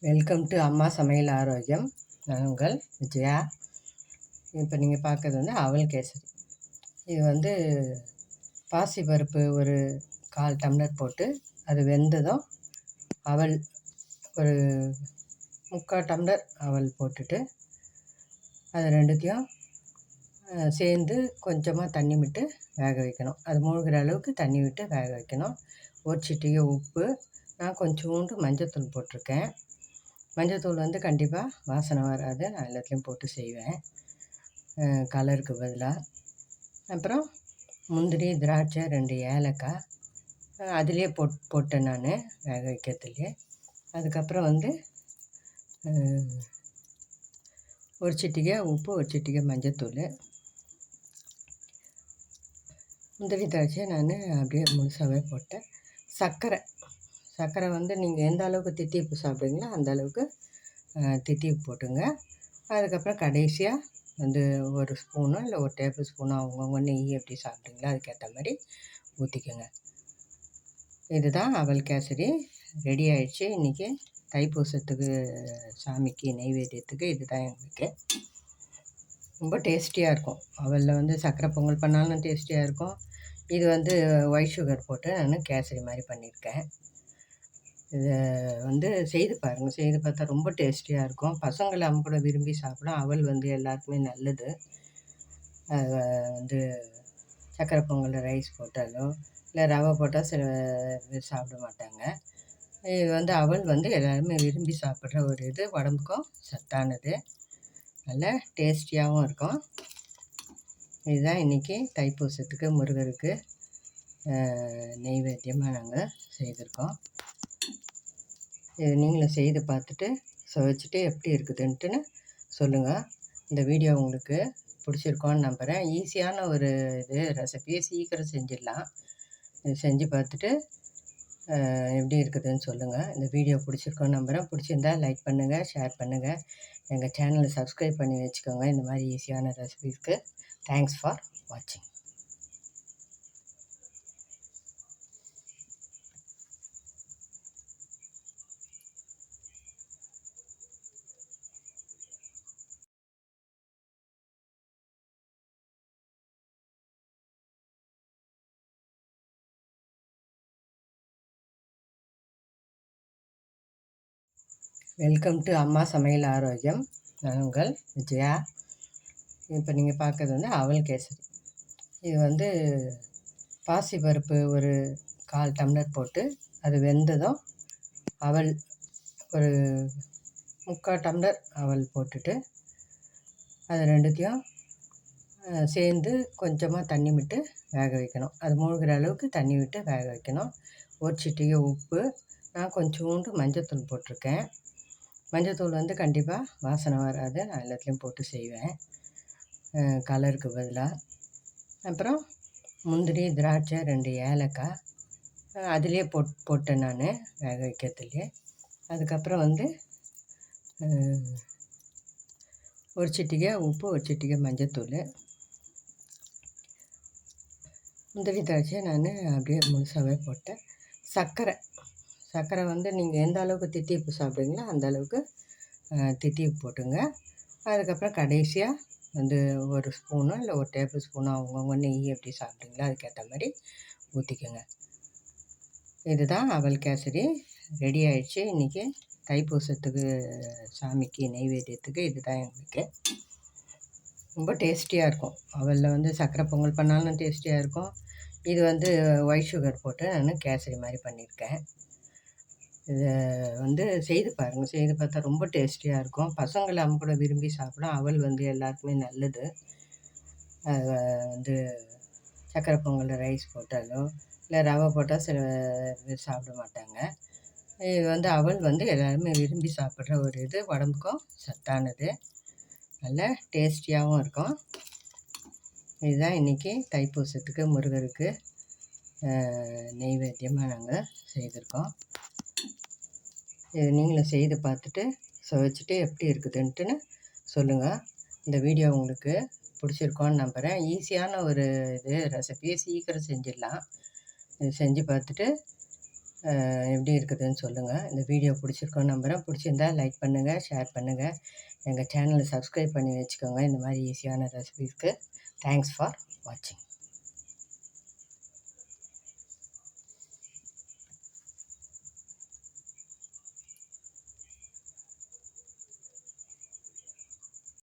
Welcome to அம்மா சமையல் ஆரோக்கியம். நான் உங்கள் விஜயா. இப்போ நீங்கள் பார்க்குறது வந்து அவல் கேசரி. இது வந்து பாசிப்பருப்பு ஒரு 1/4 டம்ளர் போட்டு அது வெந்ததும் அவல் ஒரு 3/4 டம்ளர் அவல் போட்டுட்டு அது ரெண்டுத்தையும் சேர்ந்து கொஞ்சமாக தண்ணி விட்டு வேக வைக்கணும். அது மூழ்கிற அளவுக்கு தண்ணி விட்டு வேக வைக்கணும். ஒரு சிட்டிகை உப்பு, நான் கொஞ்சோண்டு மஞ்சத்தூள் போட்டிருக்கேன். மஞ்சத்தூள் வந்து கண்டிப்பாக வாசனை வராது, நான் எல்லாத்துலேயும் போட்டு செய்வேன் கலருக்கு பதிலாக. அப்புறம் முந்திரி, திராட்சை, 2 ஏலக்காய் அதுலேயே போட்டேன் நான் வேக வைக்கிறதுலையே. அதுக்கப்புறம் வந்து ஒரு சிட்டிகை உப்பு, ஒரு சிட்டிகை மஞ்சத்தூள். முந்திரி திராட்சை நான் அப்படியே முழுசாகவே போட்டேன். சர்க்கரை வந்து நீங்கள் எந்த அளவுக்கு தித்திப்பு சாப்பிடுவீங்களோ அந்த அளவுக்கு தித்திப்பு போட்டுங்க. அதுக்கப்புறம் கடைசியாக வந்து ஒரு ஸ்பூனோ இல்லை ஒரு டேபிள் ஸ்பூனோ அவங்கவுங்க நெய் எப்படி சாப்பிடுங்களோ அதுக்கேற்ற மாதிரி ஊற்றிக்கோங்க. இதுதான் அவல் கேசரி ரெடி ஆயிடுச்சு. இன்றைக்கி தைப்பூசத்துக்கு சாமிக்கு நெய்வேத்தியத்துக்கு இதுதான் எங்களுக்கு ரொம்ப டேஸ்டியாக இருக்கும். அவலில் வந்து சர்க்கரை பொங்கல் பண்ணாலும் டேஸ்டியாக இருக்கும். இது வந்து ஒயிட் சுகர் போட்டு நான் கேசரி மாதிரி பண்ணியிருக்கேன். இதை வந்து செய்து பாருங்கள். செய்து பார்த்தா ரொம்ப டேஸ்டியாக இருக்கும். பசங்களை அவங்க கூட விரும்பி சாப்பிடும். அவல் வந்து எல்லாருக்குமே நல்லது. அதை வந்து சர்க்கரை பொங்கலில் ரைஸ் போட்டாலோ இல்லை ரவை போட்டால் சில பேர் சாப்பிட மாட்டாங்க. இது வந்து அவல் வந்து எல்லாருமே விரும்பி சாப்பிட்ற ஒரு இது, உடம்புக்கும் சத்தானது, நல்ல டேஸ்டியாகவும் இருக்கும். இதுதான் இன்றைக்கி தைப்பூசத்துக்கு முருகருக்கு நெய்வேத்தியமாக நாங்கள் செய்திருக்கோம். இது நீங்களும் செய்து பார்த்துட்டு சுவைச்சிட்டு எப்படி இருக்குதுன்ட்டுன்னு சொல்லுங்கள். இந்த வீடியோ உங்களுக்கு பிடிச்சிருக்கோன்னு நம்புகிறேன். ஈஸியான ஒரு இது ரெசிபியை சீக்கிரம் செஞ்சிடலாம். இது செஞ்சு பார்த்துட்டு எப்படி இருக்குதுன்னு சொல்லுங்கள். இந்த வீடியோ பிடிச்சிருக்கோன்னு நம்புகிறேன். பிடிச்சிருந்தா லைக் பண்ணுங்கள், ஷேர் பண்ணுங்கள். எங்கள் சேனலை சப்ஸ்கிரைப் பண்ணி வச்சுக்கோங்க. இந்த மாதிரி ஈஸியான ரெசிபிஸ்க்கு. தேங்க்ஸ் ஃபார் வாட்சிங். வெல்கம் டு அம்மா சமையல் ஆரோக்கியம். நான் உங்கள் விஜயா. இப்போ நீங்கள் பார்க்குறது வந்து அவல் கேசரி. இது வந்து பாசிப்பருப்பு ஒரு 1/4 டம்ளர் போட்டு அது வெந்ததும் அவல் ஒரு 3/4 டம்ளர் அவல் போட்டுட்டு அது ரெண்டுத்தையும் சேர்ந்து கொஞ்சமாக தண்ணி விட்டு வேக வைக்கணும். அது மூழ்கிற அளவுக்கு தண்ணி விட்டு வேக வைக்கணும். ஒரு சிட்டிகை உப்பு, நான் கொஞ்சோண்டு மஞ்சத்தூள் போட்டிருக்கேன். மஞ்சத்தூள் வந்து கண்டிப்பாக வாசனை வராது, நான் எல்லாத்துலேயும் போட்டு செய்வேன் கலருக்கு பதிலாக. அப்புறம் முந்திரி, திராட்சை, 2 ஏலக்காய் அதுலேயே போட்டேன் நான் வேக வைக்கிறதுலையே. அதுக்கப்புறம் வந்து ஒரு சிட்டிகை உப்பு, ஒரு சிட்டிகை மஞ்சத்தூள். முந்திரி திராட்சை நான் அப்படியே முழுசாகவே போட்டேன். சர்க்கரை வந்து நீங்கள் எந்த அளவுக்கு தித்திப்பு சாப்பிடுவீங்களோ அந்த அளவுக்கு தித்திப்பு போட்டுங்க. அதுக்கப்புறம் கடைசியாக வந்து ஒரு ஸ்பூனோ இல்லை ஒரு டேபிள் ஸ்பூனோ அவங்கவுங்க நெய் எப்படி சாப்பிடுங்களோ அதுக்கேற்ற மாதிரி ஊற்றிக்கோங்க. இதுதான் அவல் கேசரி ரெடி ஆயிடுச்சு. இன்றைக்கி தைப்பூசத்துக்கு சாமிக்கு நெய்வேத்தியத்துக்கு இதுதான் எங்களுக்கு ரொம்ப டேஸ்டியாக இருக்கும். அவலில் வந்து சர்க்கரை பொங்கல் பண்ணாலும் டேஸ்டியாக இருக்கும். இது வந்து ஒயிட் சுகர் போட்டு நான் கேசரி மாதிரி பண்ணியிருக்கேன். இதை வந்து செய்து பாருங்கள். செய்து பார்த்தா ரொம்ப டேஸ்டியாக இருக்கும். பசங்களை அவங்க கூட விரும்பி சாப்பிடும். அவல் வந்து எல்லாருக்குமே நல்லது. அதை வந்து சர்க்கரை பொங்கலில் ரைஸ் போட்டாலோ இல்லை ரவை போட்டால் சில பேர் சாப்பிட மாட்டாங்க. இது வந்து அவல் வந்து எல்லாருமே விரும்பி சாப்பிட்ற ஒரு இது, உடம்புக்கும் சத்தானது, நல்ல டேஸ்டியாகவும் இருக்கும். இதுதான் இன்றைக்கி தைப்பூசத்துக்கு முருகருக்கு நெய்வேத்தியமாக நாங்கள் செய்திருக்கோம். இது நீங்களும் செய்து பார்த்துட்டு சுவைச்சிட்டு எப்படி இருக்குதுன்ட்டுன்னு சொல்லுங்கள். இந்த வீடியோ உங்களுக்கு பிடிச்சிருக்கோன்னு நம்புகிறேன். ஈஸியான ஒரு இது ரெசிபியை சீக்கிரம் செஞ்சிடலாம். இது செஞ்சு பார்த்துட்டு எப்படி இருக்குதுன்னு சொல்லுங்கள். இந்த வீடியோ பிடிச்சிருக்கோன்னு நம்புகிறேன். பிடிச்சிருந்தா லைக் பண்ணுங்கள், ஷேர் பண்ணுங்கள். எங்கள் சேனலை சப்ஸ்கிரைப் பண்ணி வச்சுக்கோங்க இந்த மாதிரி ஈஸியான ரெசிபீஸ்க்கு. தேங்க்ஸ் ஃபார் வாட்சிங்.